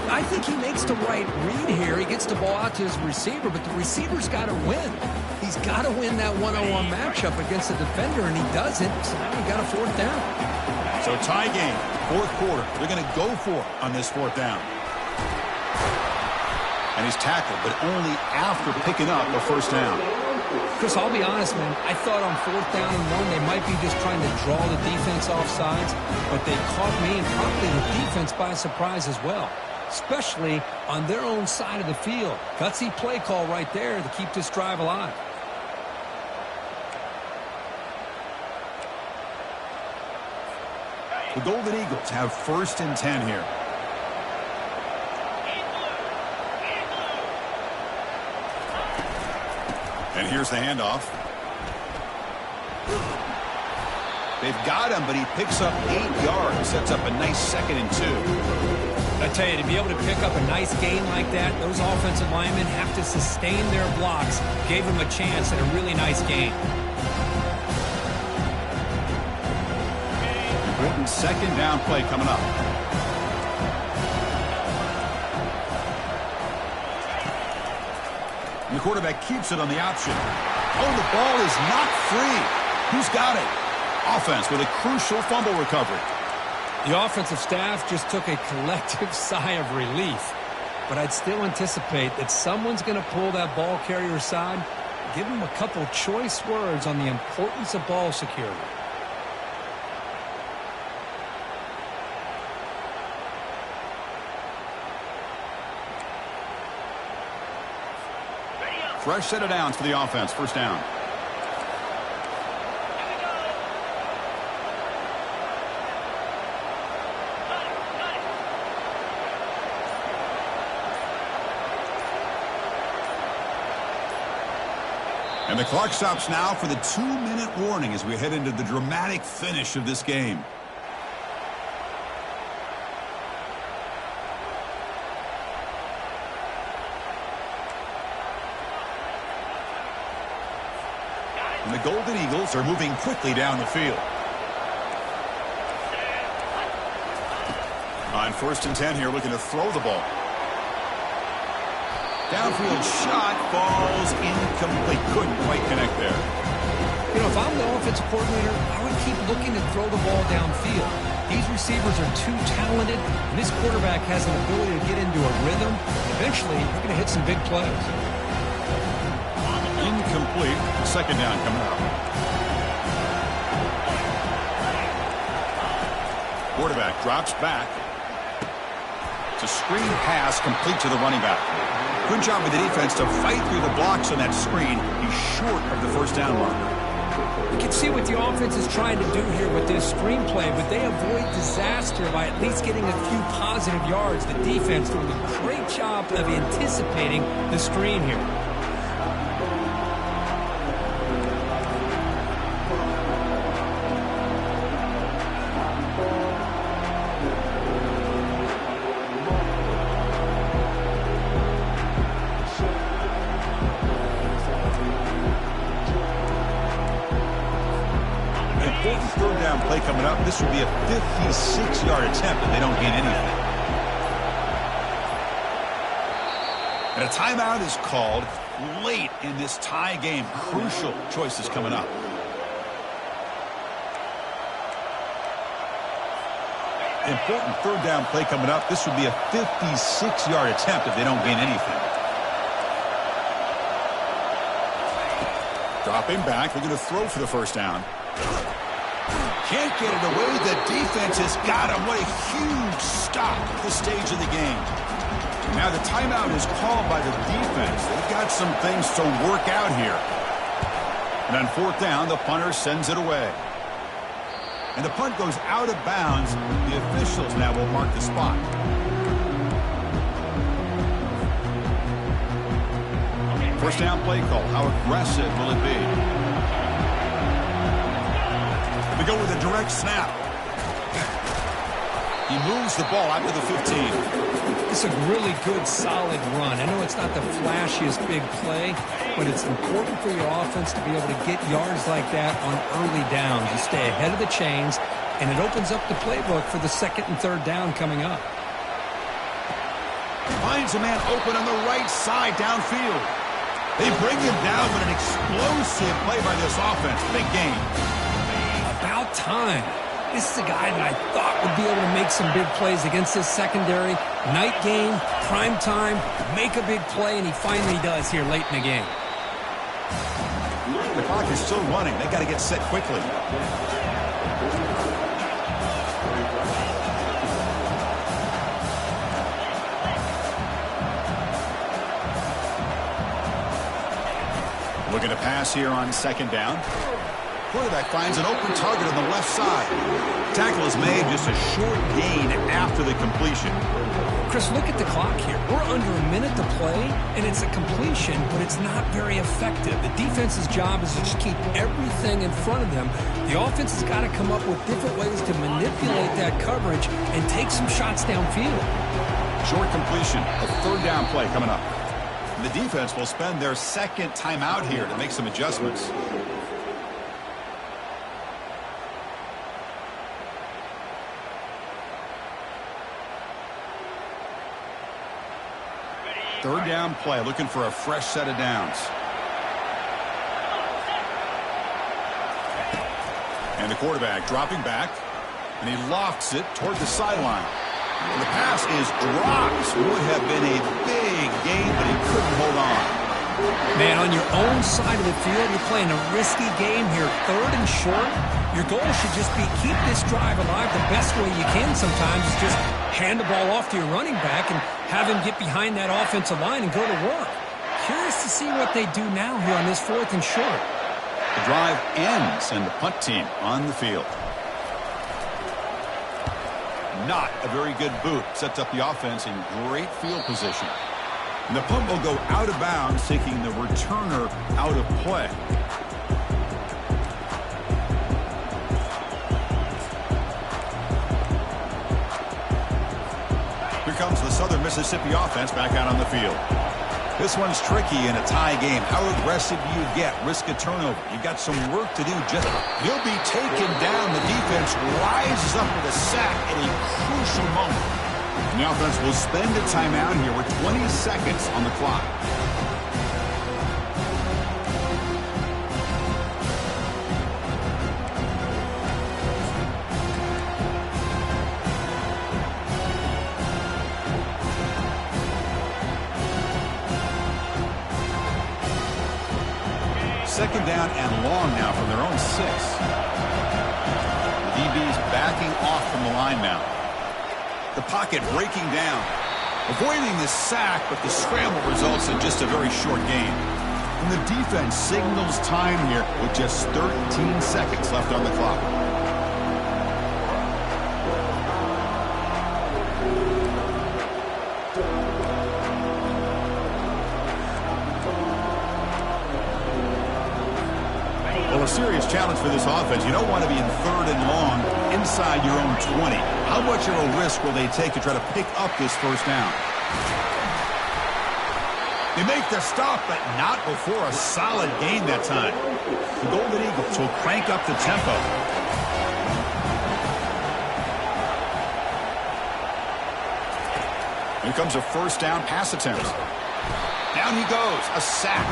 Speaker 2: I think he makes the right read here. He gets the ball out to his receiver, but the receiver's got to win. He's got to win that one-on-one matchup against the defender, and he doesn't. So now he got a fourth down.
Speaker 1: So tie game, fourth quarter. They're going to go for it on this fourth down. And he's tackled, but only after picking up a first down.
Speaker 2: Chris, I'll be honest, man. I thought on fourth down and 1, they might be just trying to draw the defense off sides, but they caught me and probably the defense by surprise as well, especially on their own side of the field. Gutsy play call right there to keep this drive alive.
Speaker 1: The Golden Eagles have 1st and 10 here. And here's the handoff. They've got him, but he picks up 8 yards. Sets up a nice 2nd and 2.
Speaker 3: I tell you, to be able to pick up a nice gain like that, those offensive linemen have to sustain their blocks. Gave him a chance at a really nice gain.
Speaker 1: Important 2nd down play coming up. And the quarterback keeps it on the option. Oh, the ball is not free. Who's got it? Offense with a crucial fumble recovery.
Speaker 3: The offensive staff just took a collective sigh of relief. but I'd still anticipate that someone's going to pull that ball carrier aside, give him a couple choice words on the importance of ball security.
Speaker 1: Fresh set of downs for the offense. First down. And the clock stops now for the 2-minute warning as we head into the dramatic finish of this game. And the Golden Eagles are moving quickly down the field. On 1st and 10 here, looking to throw the ball. Downfield shot falls incomplete. Couldn't quite connect there.
Speaker 2: You know, if I'm the offensive coordinator, I would keep looking to throw the ball downfield. These receivers are too talented, and this quarterback has an ability to get into a rhythm. Eventually, they're going to hit some big plays.
Speaker 1: Incomplete. Second down coming up. Quarterback drops back. It's a screen pass complete to the running back. Good job with the defense to fight through the blocks on that screen. He's short of the first down marker.
Speaker 3: You can see what the offense is trying to do here with this screenplay, but they avoid disaster by at least getting a few positive yards. The defense doing a great job of anticipating the screen here.
Speaker 1: Third down play coming up. This would be a 56-yard attempt if they don't gain anything. And a timeout is called late in this tie game. Crucial choices coming up. Important third down play coming up. This would be a 56-yard attempt if they don't gain anything. Dropping back. We're going to throw for the first down. Can't get it away. The defense has got him. What a huge stop at this stage of the game. Now the timeout is called by the defense. They've got some things to work out here. And on 4th down, the punter sends it away. And the punt goes out of bounds. The officials now will mark the spot. First down play call. How aggressive will it be? They go with a direct snap. He moves the ball out to the 15.
Speaker 3: It's a really good, solid run. I know it's not the flashiest big play, but it's important for your offense to be able to get yards like that on early downs. You stay ahead of the chains, and it opens up the playbook for the 2nd and 3rd down coming up.
Speaker 1: Finds a man open on the right side downfield. They bring him down with an explosive play by this offense. Big game.
Speaker 3: About time. This is a guy that I thought would be able to make some big plays against this secondary. Night game, prime time, make a big play, and he finally does here late in the game.
Speaker 1: The clock is still running. They got to get set quickly. Looking to pass here on 2nd down. Quarterback finds an open target on the left side. Tackle is made, just a short gain after the completion.
Speaker 3: Chris, look at the clock here. We're under a minute to play, and it's a completion, but it's not very effective. The defense's job is to just keep everything in front of them. The offense has got to come up with different ways to manipulate that coverage and take some shots downfield.
Speaker 1: Short completion, a 3rd down play coming up. And the defense will spend their 2nd timeout here to make some adjustments. Third down play, looking for a fresh set of downs. And the quarterback dropping back, and he lofts it toward the sideline. And the pass is dropped. Would have been a big gain, but he couldn't hold on.
Speaker 3: Man, on your own side of the field, you're playing a risky game here, 3rd and short. Your goal should just be keep this drive alive the best way you can sometimes. Is just hand the ball off to your running back and have him get behind that offensive line and go to work. Curious to see what they do now here on this 4th and short.
Speaker 1: The drive ends and the punt team on the field. Not a very good boot. Sets up the offense in great field position. And the punt will go out of bounds, taking the returner out of play. Here comes the Southern Mississippi offense back out on the field. This one's tricky in a tie game. How aggressive do you get? Risk a turnover. You got some work to do. He'll be taken down. The defense rises up with a sack at a crucial moment. And the offense will spend a timeout here with 20 seconds on the clock. Second down and long now from their own 6. The DB's backing off from the line now. The pocket breaking down. Avoiding the sack, but the scramble results in just a very short gain. And the defense signals time here with just 13 seconds left on the clock. Well, a serious challenge for this offense. You don't want to be in 3rd and long inside your own 20. How much of a risk will they take to try to pick up this 1st down? They make the stop, but not before a solid gain that time. The Golden Eagles will crank up the tempo. Here comes a 1st down pass attempt. Down he goes, a sack.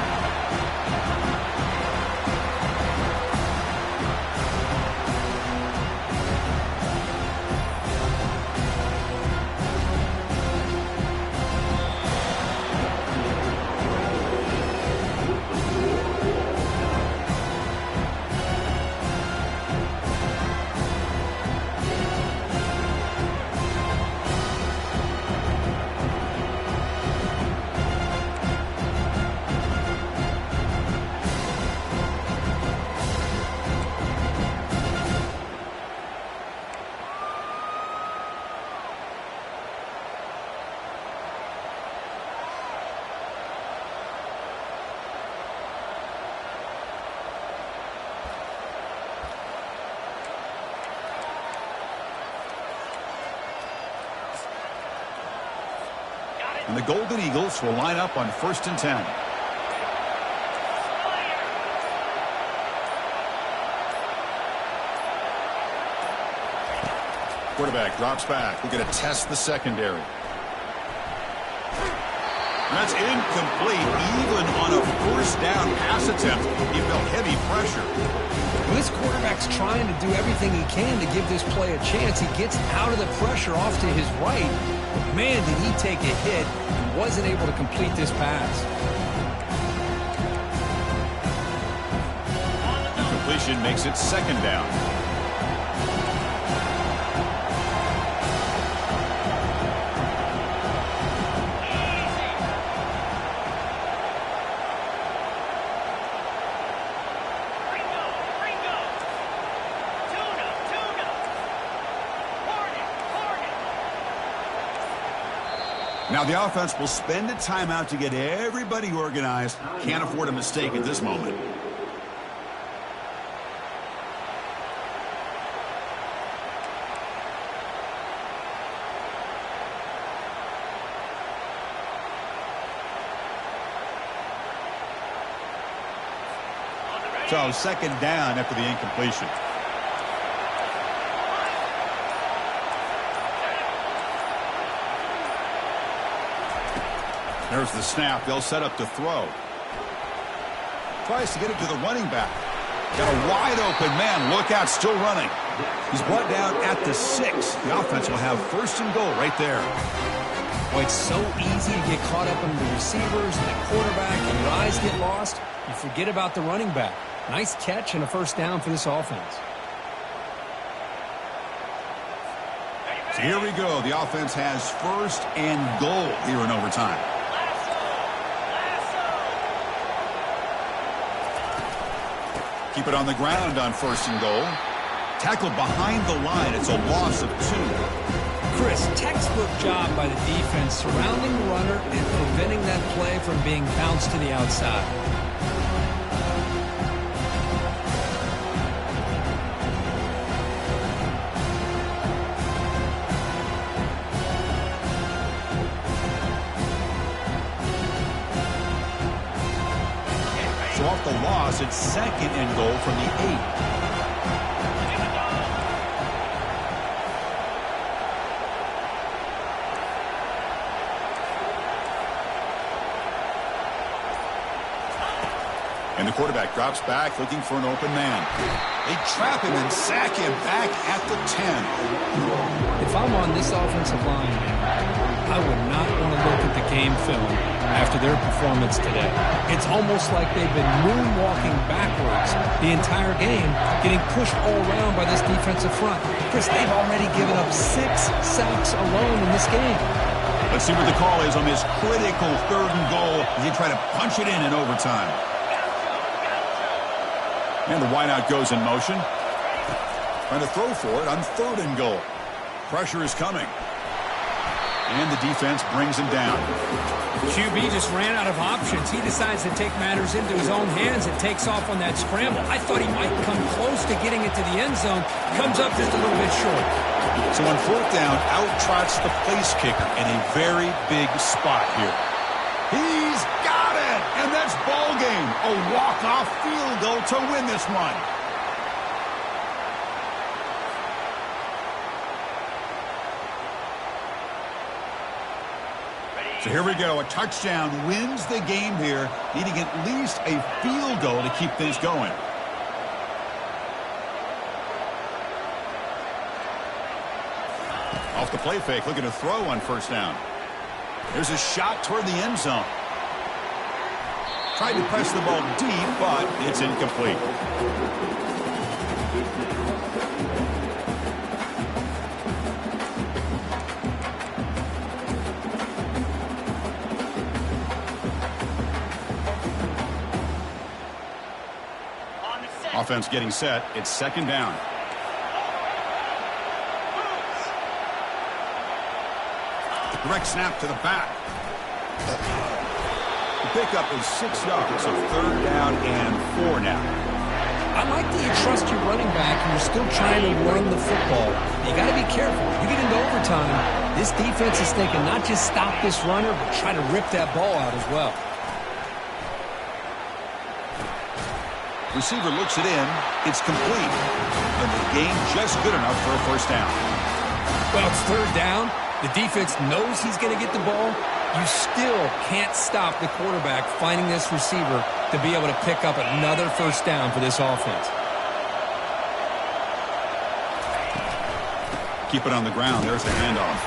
Speaker 1: And the Golden Eagles will line up on 1st and 10. Quarterback drops back. We're going to test the secondary. And that's incomplete. Even on a 1st down pass attempt, he felt heavy pressure.
Speaker 2: Well, this quarterback's trying to do everything he can to give this play a chance. He gets out of the pressure off to his right. But man, did he take a hit and wasn't able to complete this pass.
Speaker 1: Incompletion makes it 2nd down. Now the offense will spend a timeout to get everybody organized. Can't afford a mistake at this moment. So 2nd down after the incompletion. There's the snap. They'll set up to throw. Tries to get it to the running back. Got a wide open man. Look out, still running. He's brought down at the 6. The offense will have first and goal right there.
Speaker 3: Boy, it's so easy to get caught up in the receivers and the quarterback, and your eyes get lost. You forget about the running back. Nice catch and a first down for this offense.
Speaker 1: So here we go. The offense has first and goal here in overtime. Keep it on the ground on first and goal. Tackled behind the line. It's a loss of 2.
Speaker 3: Chris, textbook job by the defense surrounding the runner and preventing that play from being bounced to the outside.
Speaker 1: So off the loss, it's second and goal from the 8. And the quarterback drops back looking for an open man. They trap him and sack him back at the 10.
Speaker 3: If I'm on this offensive line, I would not want to look at the game film after their performance today. It's almost like they've been moonwalking backwards the entire game, getting pushed all around by this defensive front. Chris, they've already given up 6 sacks alone in this game.
Speaker 1: Let's see what the call is on this critical third and goal as they try to punch it in overtime. And the wideout goes in motion. Trying to throw for it on third and goal. Pressure is coming. And the defense brings him down.
Speaker 3: QB just ran out of options. He decides to take matters into his own hands and takes off on that scramble. I thought he might come close to getting it to the end zone. Comes up just a little bit short.
Speaker 1: So on fourth down, out trots the place kicker in a very big spot here. He's got it! And that's ball game. A walk-off field goal to win this one. So here we go. A touchdown wins the game here, needing at least a field goal to keep things going. Off the play fake, looking to throw on first down. There's a shot toward the end zone. Tried to press the ball deep, but it's incomplete. Offense getting set. It's second down. Direct snap to the back. The pickup is 6 yards, so third down and 4 now.
Speaker 3: I like that you trust your running back and you're still trying to run the football. You got to be careful. You get into overtime, this defense is thinking not just stop this runner, but try to rip that ball out as well.
Speaker 1: Receiver looks it in. It's complete. And the game just good enough for a first down.
Speaker 3: Well, it's third down. The defense knows he's going to get the ball. You still can't stop the quarterback finding this receiver to be able to pick up another first down for this offense.
Speaker 1: Keep it on the ground. There's the handoff.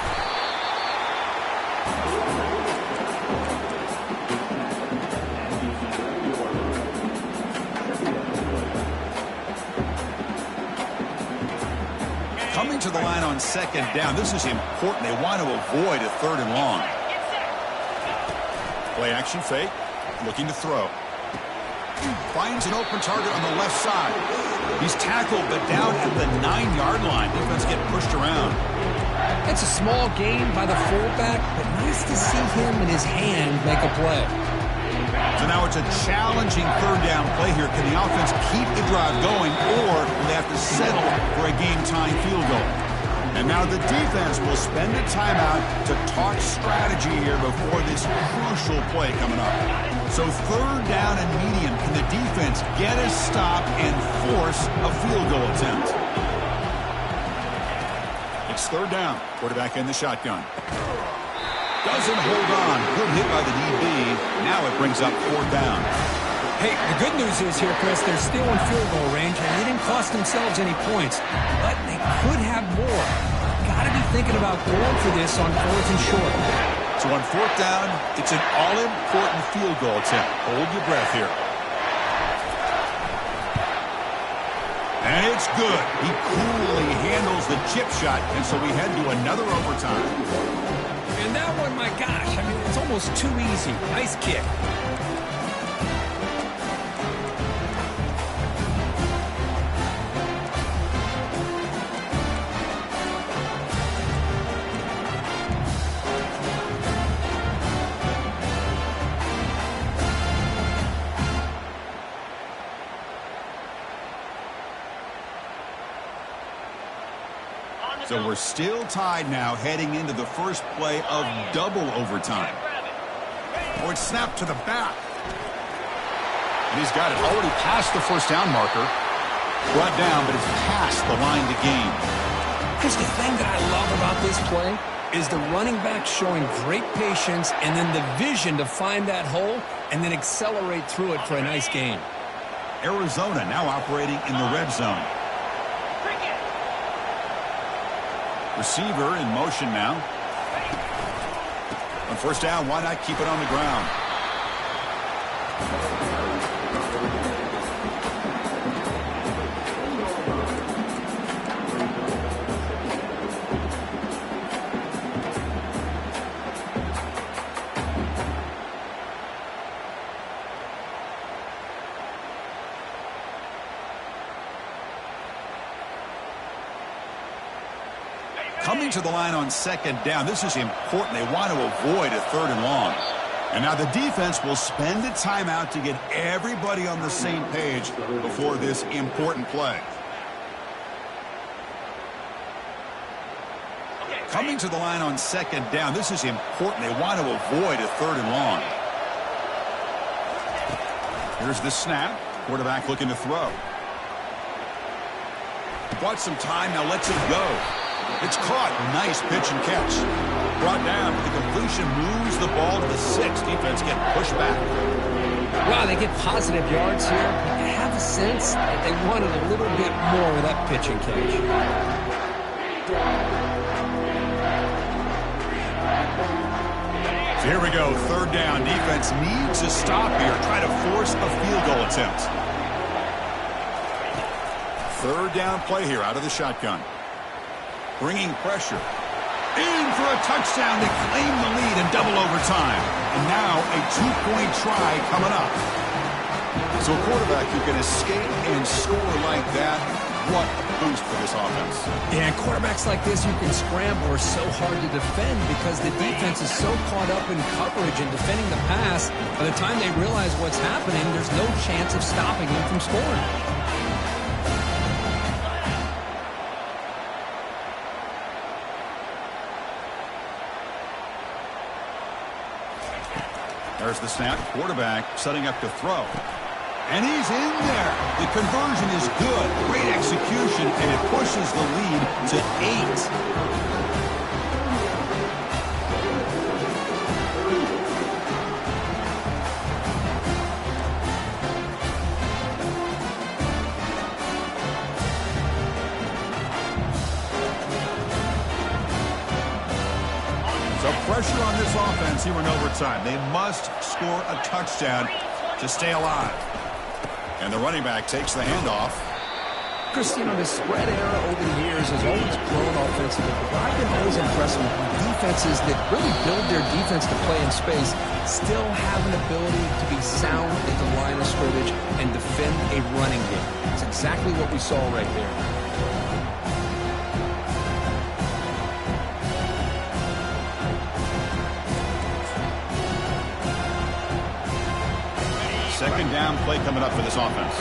Speaker 1: Coming to the line on second down. This is important. They want to avoid a third and long. Play action fake. Looking to throw. Finds an open target on the left side. He's tackled, but down at the 9-yard line. Defense get pushed around.
Speaker 3: It's a small gain by the fullback, but nice to see him and his hand make a play.
Speaker 1: So now it's a challenging third down play here. Can the offense keep the drive going, or will they have to settle for a game-tying field goal? And now the defense will spend a timeout to talk strategy here before this crucial play coming up. So third down and medium. Can the defense get a stop and force a field goal attempt? It's third down. Quarterback in the shotgun. Doesn't hold on. Good hit by the DB. Now it brings up fourth down.
Speaker 3: Hey, the good news is here, Chris, they're still in field goal range, and they didn't cost themselves any points. But they could have more. Got to be thinking about going for this on 4th and short.
Speaker 1: So on 4th down, it's an all-important field goal attempt. Hold your breath here. And it's good. He coolly handles the chip shot, and so we head to another overtime.
Speaker 3: And that one, my gosh, I mean, it's almost too easy. Nice kick.
Speaker 1: So we're still tied now heading into the first play of double overtime. Oh, it's snapped to the back. And he's got it already past the first down marker. Brought down, but it's past the line to gain.
Speaker 3: Chris, the thing that I love about this play is the running back showing great patience and then the vision to find that hole and then accelerate through it for a nice gain.
Speaker 1: Arizona now operating in the red zone. Receiver in motion now. On 1st down, why not keep it on the ground? Coming to the line on 2nd down, this is important. They want to avoid a 3rd and long. And now the defense will spend a timeout to get everybody on the same page before this important play. Coming to the line on 2nd down, this is important. They want to avoid a 3rd and long. Here's the snap. Quarterback looking to throw. Bought some time, now lets it go. It's caught. Nice pitch and catch. Brought down. The completion moves the ball to the 6. Defense getting pushed back.
Speaker 2: Wow, they get positive yards here. I have a sense that they wanted a little bit more of that pitch and catch.
Speaker 1: So here we go. 3rd down. Defense needs a stop here. Try to force a field goal attempt. 3rd down play here out of the shotgun. Bringing pressure. In for a touchdown to claim the lead in double overtime. And now a 2-point try coming up. So a quarterback who can escape and score like that, what a boost for this offense.
Speaker 3: Yeah, and quarterbacks like this you can scramble are so hard to defend because the defense is so caught up in coverage and defending the pass. By the time they realize what's happening, there's no chance of stopping them from scoring.
Speaker 1: There's the snap. Quarterback setting up to throw. And he's in there. The conversion is good. Great execution, and it pushes the lead to 8. So pressure on this offense here in overtime. They must score a touchdown to stay alive. And the running back takes the handoff.
Speaker 2: Chris, you know, the spread era over the years has always grown offensively. But I've been always impressed with defenses that really build their defense to play in space, still have an ability to be sound at the line of scrimmage and defend a running game. It's exactly what we saw right there.
Speaker 1: 2nd down play coming up for this offense.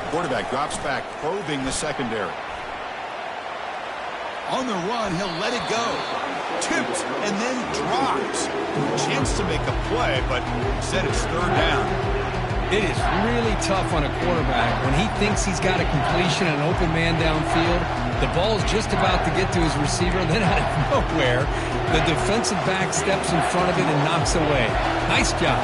Speaker 1: Quarterback drops back, probing the secondary. On the run, he'll let it go. Tipped and then drops. Chance to make a play, but instead it's 3rd down.
Speaker 2: It is really tough on a quarterback when he thinks he's got a completion and an open man downfield. The ball's just about to get to his receiver, then out of nowhere, the defensive back steps in front of it and knocks away. Nice job.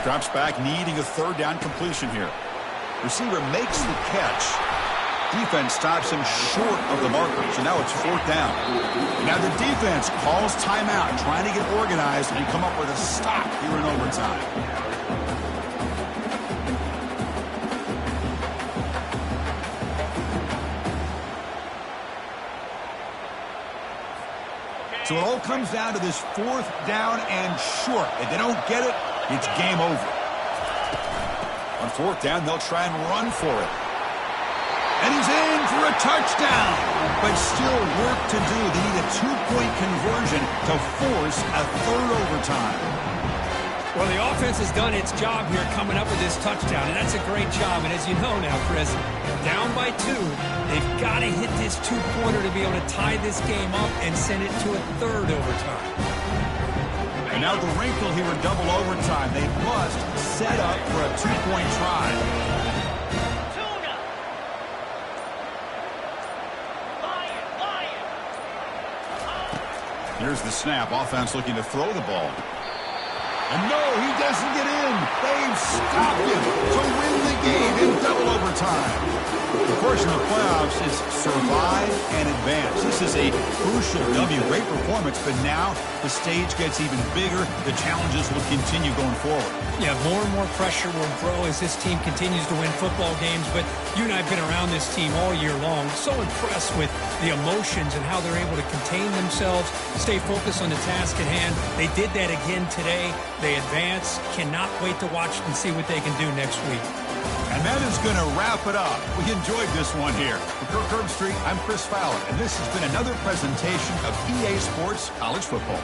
Speaker 1: Drops back, needing a third down completion here. Receiver makes the catch. Defense stops him short of the marker, so now it's fourth down. Now the defense calls timeout, trying to get organized and come up with a stop here in overtime. So it all comes down to this fourth down and short. If they don't get it, it's game over. On fourth down, they'll try and run for it. And he's in for a touchdown. But still work to do. They need a two-point conversion to force a third overtime.
Speaker 3: Well, the offense has done its job here coming up with this touchdown, and that's a great job. And as you know now, Chris, down by 2, they've got to hit this two-pointer to be able to tie this game up and send it to a third overtime.
Speaker 1: And now the wrinkle here in double overtime. They must set up for a two-point try. Here's the snap. Offense looking to throw the ball. And no, he doesn't get in. They've stopped him to win the game in double overtime. The course in the playoffs is survive and advance. This is a crucial W. Great performance, but now the stage gets even bigger. The challenges will continue going forward.
Speaker 3: Yeah, more and more pressure will grow as this team continues to win football games. But you and I have been around this team all year long. So impressed with the emotions and how they're able to contain themselves, stay focused on the task at hand. They did that again today. They advance. Cannot wait to watch and see what they can do next week.
Speaker 1: And that is going to wrap it up. We enjoyed this one here. For Kirk Herbstreit, I'm Chris Fowler, and this has been another presentation of EA Sports College Football.